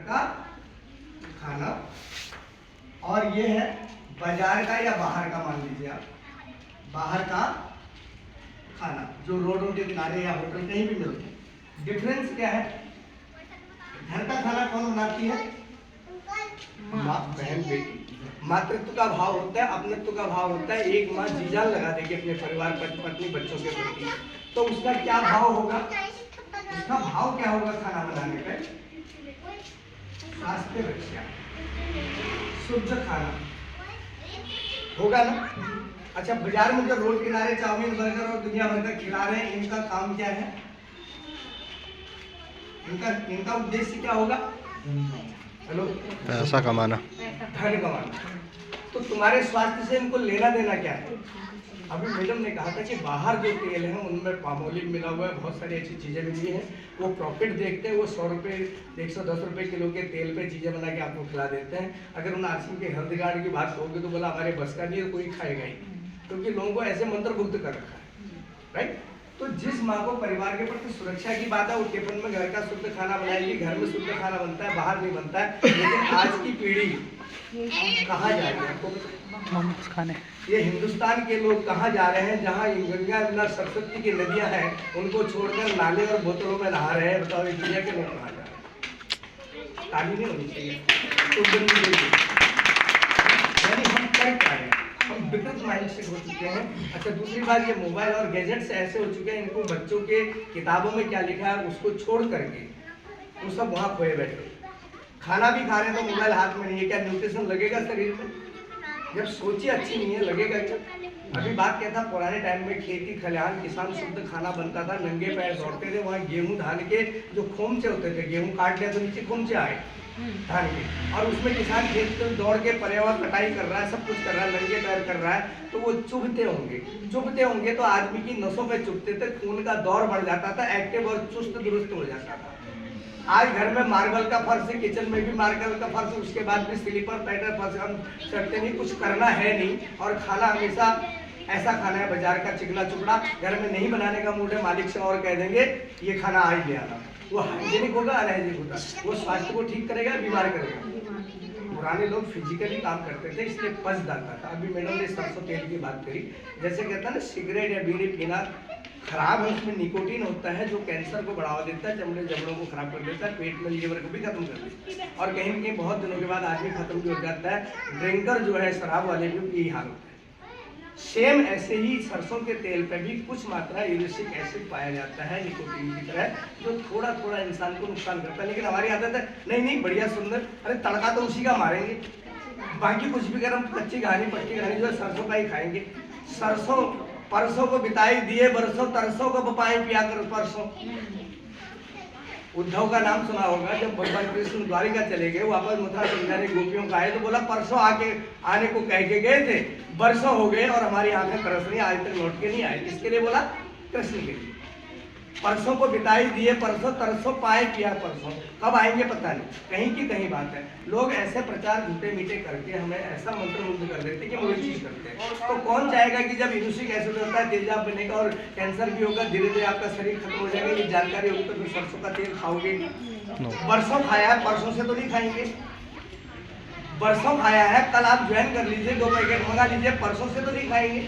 का खाना, और ये है बाजार का या बाहर का, मान लीजिए आप बाहर का खाना जो रोडों के किनारे या होटल कहीं भी मिलते हैं। डिफरेंस क्या है? घर का खाना कौन बनाती है? माँ, बहन, बेटी। मातृत्व का भाव होता है, अपनत्व का भाव होता है। एक माँ जी जान लगा देगी अपने परिवार, पत्नी, बच्चों के प्रति, तो उसका क्या भाव होगा? उसका भाव क्या होगा खाना बनाने का? स्वास्थ्य रक्षा, शुद्ध खाना होगा ना। अच्छा, बाजार में जो रोड किनारे चाउमीन, बर्गर और दुनिया भर का खिला रहे हैं, इनका काम क्या है? इनका उद्देश्य क्या होगा? हेलो, पैसा कमाना, धन कमाना। तो तुम्हारे स्वास्थ्य से इनको लेना देना क्या है? अभी मैडम ने कहा था कि बाहर जो तेल है उनमें पाम ऑयल मिला हुआ है, बहुत सारी ऐसी चीज़ें मिली हैं। वो प्रॉफिट देखते हैं, वो 100 रुपये 110 रुपये किलो के तेल पे चीज़ें बना के आपको खिला देते हैं। अगर उन आसिम के हेल्थ कार्ड की बात करोगे तो बोला हमारे बस का नहीं है, कोई खाएगा ही, क्योंकि लोगों को ऐसे मंत्रमुग्ध कर रखा है, राइट। तो जिस माँ को परिवार के प्रति सुरक्षा की बात है, वो टिफिन में घर का शुद्ध खाना बनाएगी। घर में शुद्ध खाना बनता है, बाहर नहीं बनता है। लेकिन आज की पीढ़ी कहाँ जा रही है आपको खाने? ये हिंदुस्तान के लोग कहाँ जा रहे हैं? जहाँ गंगा, यमुना, सरस्वती की नदियाँ हैं, उनको छोड़कर नाले और बोतलों में नहा रहे हैं। बताओ, इस दुनिया के लोग कहाँ जा रहे हैं? ताली नहीं होनी चाहिए। तो यानी हम कर क्या रहे हैं? हम विकृत माइंडसेट हो चुके हैं। अच्छा, दूसरी बात, ये मोबाइल और गैजेट्स ऐसे हो चुके हैं, इनको बच्चों के किताबों में क्या लिखा है उसको छोड़ करके वो सब वहाँ खोए बैठे। खाना भी खा रहे हैं तो मोबाइल हाथ में नहीं है। क्या न्यूट्रिशन लगेगा शरीर में? जब सोची अच्छी नहीं है, लगेगा क्या? अभी बात क्या था, पुराने टाइम में खेती खलिहान, किसान शुद्ध खाना बनता था, नंगे पैर दौड़ते थे, वहाँ गेहूं धान के जो खोमचे होते थे, गेहूं काट लिया तो नीचे खोमचे आए धान के, और उसमें किसान खेत में दौड़ के पर्यावरण कटाई कर रहा है, सब कुछ कर रहा है, नंगे पैर कर रहा है, तो वो चुभते होंगे तो आदमी की नसों पे चुभते थे, खून का दौर बढ़ जाता था, एक्टिव और चुस्त दुरुस्त हो जाता था। आज घर में मार्बल का फर्श है, किचन में भी मार्बल का फर्श, उसके बाद भी स्लीपर पैटर फर्श हम करते नहीं, कुछ करना है नहीं, और खाना हमेशा ऐसा खाना है बाजार का चिकना चुपड़ा। घर में नहीं बनाने का मूड है, मालिक से और कह देंगे ये खाना आज ले आना। वो हाइजीनिक होगा, अनहाइजीनिक होगा, वो स्वास्थ्य को ठीक करेगा, बीमार करेगा। पुराने लोग फिजिकली काम करते थे, इसलिए पच जाता था। अभी मैडम ने सरसों तेल की बात करी, जैसे कहता है ना, सिगरेट या बीड़ी पीना खराब है, उसमें निकोटीन होता है जो कैंसर को बढ़ावा देता है, जबड़ों को खराब कर देता है, पेट में लीवर को भी खत्म कर देता है, और कहीं न कहीं बहुत दिनों के बाद आदमी खत्म भी हो जाता है। ड्रिंकर जो है, शराब वाले भी, यही हाल होता है। सेम ऐसे ही सरसों के तेल पे भी कुछ मात्रा यूरिक एसिड पाया जाता है, निकोटीन की तरह, जो थोड़ा थोड़ा इंसान को नुकसान करता है। लेकिन हमारी आदत है, नहीं बढ़िया सुंदर, अरे तड़का तो उसी का मारेंगे, बाकी कुछ भी गरम, कच्ची घानी पक्की घानी जो है सरसों का ही खाएंगे। सरसों परसों को बिताई दिए बरसों, तरसों को बपाई पिया कर परसों। उद्धव का नाम सुना होगा, जब भगवान कृष्ण द्वारिका चले गए, वापस मथुरा समझाने गोपियों का आए, तो बोला परसों आने को कह के गए थे, बरसों हो गए और हमारी आंखें तरस रही, आज तक लौट के नहीं आए। किसके लिए बोला? कृष्ण के लिए। परसों को बिताई दिए परसों, तरसों पाए किया परसों, कब आएंगे पता नहीं, कहीं की कहीं बात है। लोग ऐसे प्रचार झूठे मीठे करके हमें ऐसा मंत्रमुग्ध कर देते कि हम वही चीज करते हैं। तो कौन चाहेगा कि जब यूरिक एसिड होता है, तेजाब बनेगा और कैंसर भी होगा, धीरे धीरे आपका शरीर खत्म हो जाएगा, ये जानकारी होगी तो फिर सरसों का तेल खाओगे? परसों खाया है, परसों से तो नहीं खाएंगे। परसों खाया है, कल आप ज्वाइन कर लीजिए, 2 पैकेट मंगा लीजिए, परसों से तो नहीं खाएंगे।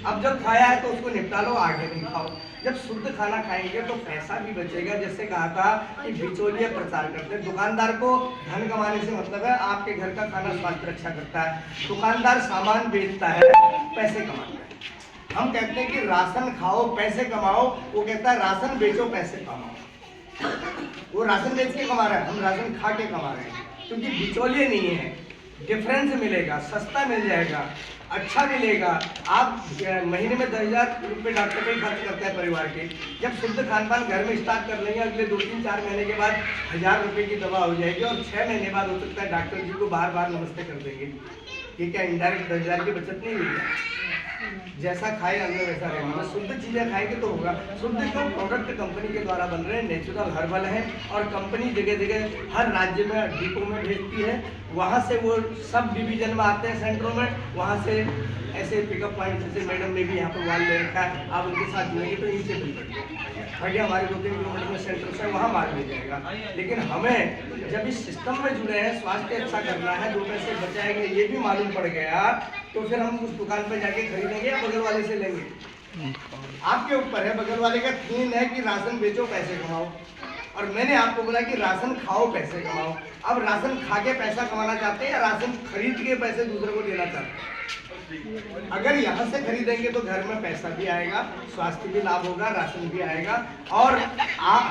अब जब खाया है तो उसको निपटा लो, आगे नहीं खाओ। जब शुद्ध खाना खाएंगे तो पैसा भी बचेगा। जैसे कहा था कि बिचौलिया प्रचार करते हैं, दुकानदार को धन कमाने से मतलब है, आपके घर का खाना स्वास्थ्य रक्षा करता है। दुकानदार सामान बेचता है, पैसे कमाता है। हम कहते हैं कि राशन खाओ पैसे कमाओ, वो कहता है राशन बेचो पैसे कमाओ। वो राशन बेच के कमा रहा है, हम राशन खा के कमा रहे हैं, क्योंकि बिचौलिए नहीं है। डिफरेंस मिलेगा, सस्ता मिल जाएगा, अच्छा मिलेगा। आप महीने में 10,000 रुपये डॉक्टर पे खर्च करते हैं परिवार के, जब शुद्ध खान पान घर में स्टार्ट कर लेंगे, अगले 2-3-4 महीने के बाद 1,000 रुपये की दवा हो जाएगी, और 6 महीने बाद हो सकता है डॉक्टर जी को बार बार नमस्ते कर देंगे। ये क्या इनडायरेक्ट 10,000 की बचत नहीं हुई है? जैसा खाए अन्न वैसा रहेगा। शुद्ध चीजें खाएंगे तो होगा। शुद्ध क्यों? प्रोडक्ट कंपनी के द्वारा बन रहे हैं, नेचुरल हर्बल है, और कंपनी जगह जगह हर राज्य में डिपो में भेजती है, वहाँ से वो सब डिवीजन में आते हैं सेंटरों में, वहाँ से ऐसे पिकअप पॉइंट जैसे मैडम ने भी यहाँ पर वाल ले रखा है, आप उनके साथ जुड़ेंगे तो इनसे बिल्कुल भैया हमारे 2-3 किलोमीटर में सेंटर से वहाँ माल मिल जाएगा। लेकिन हमें जब इस सिस्टम में जुड़े हैं, स्वास्थ्य अच्छा करना है, 2 पैसे बचाएंगे ये भी मालूम पड़ गया, तो फिर हम उस दुकान पर जाके खरीदेंगे या बगल वाले से लेंगे। आपके ऊपर है। बगल वाले का थीम है कि राशन बेचो पैसे कमाओ, और मैंने आपको बोला कि राशन खाओ पैसे कमाओ। अब राशन खा के पैसा कमाना चाहते हैं या राशन खरीद के पैसे दूसरे को देना चाहते हैं? अगर यहाँ से खरीदेंगे तो घर में पैसा भी आएगा, स्वास्थ्य भी लाभ होगा, राशन भी आएगा, और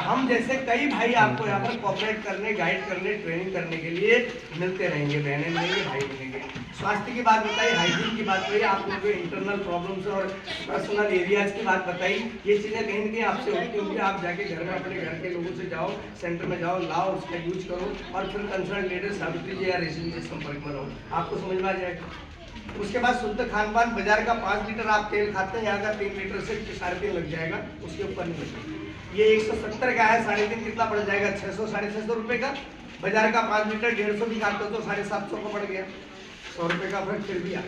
हम जैसे कई भाई आपको यहाँ पर कोऑपरेट करने, गाइड करने, ट्रेनिंग करने के लिए मिलते रहेंगे, बहनें मिलेंगे, भाई मिलेंगे। स्वास्थ्य की बात बताई, हाइजीन की बात बताई, आप लोगों के इंटरनल प्रॉब्लम्स और पर्सनल एरियाज की बात बताई। ये चीज़ें कहीं ना कहीं आपसे होती होंगी। आप जाके घर में अपने घर के लोगों से जाओ, सेंटर में जाओ, लाओ, उसका यूज करो, और फिर कंसर्न लीडर सावित्री जी या रेसिडेंट के संपर्क में रहो, आपको समझ में आ जाएगा। उसके बाद शुद्ध खान पान, बाजार का 5 लीटर आप तेल खाते हैं, यहाँ का 3 लीटर से 3.5 लग जाएगा, उसके ऊपर नहीं लगेगा। ये 170 का है, 3.5 कितना पड़ जाएगा? 600-650 रुपये का। बाजार का 5 लीटर 150 भी खाते हो तो 750 का पड़ गया, 100 रुपये का फर्क फिर भी आ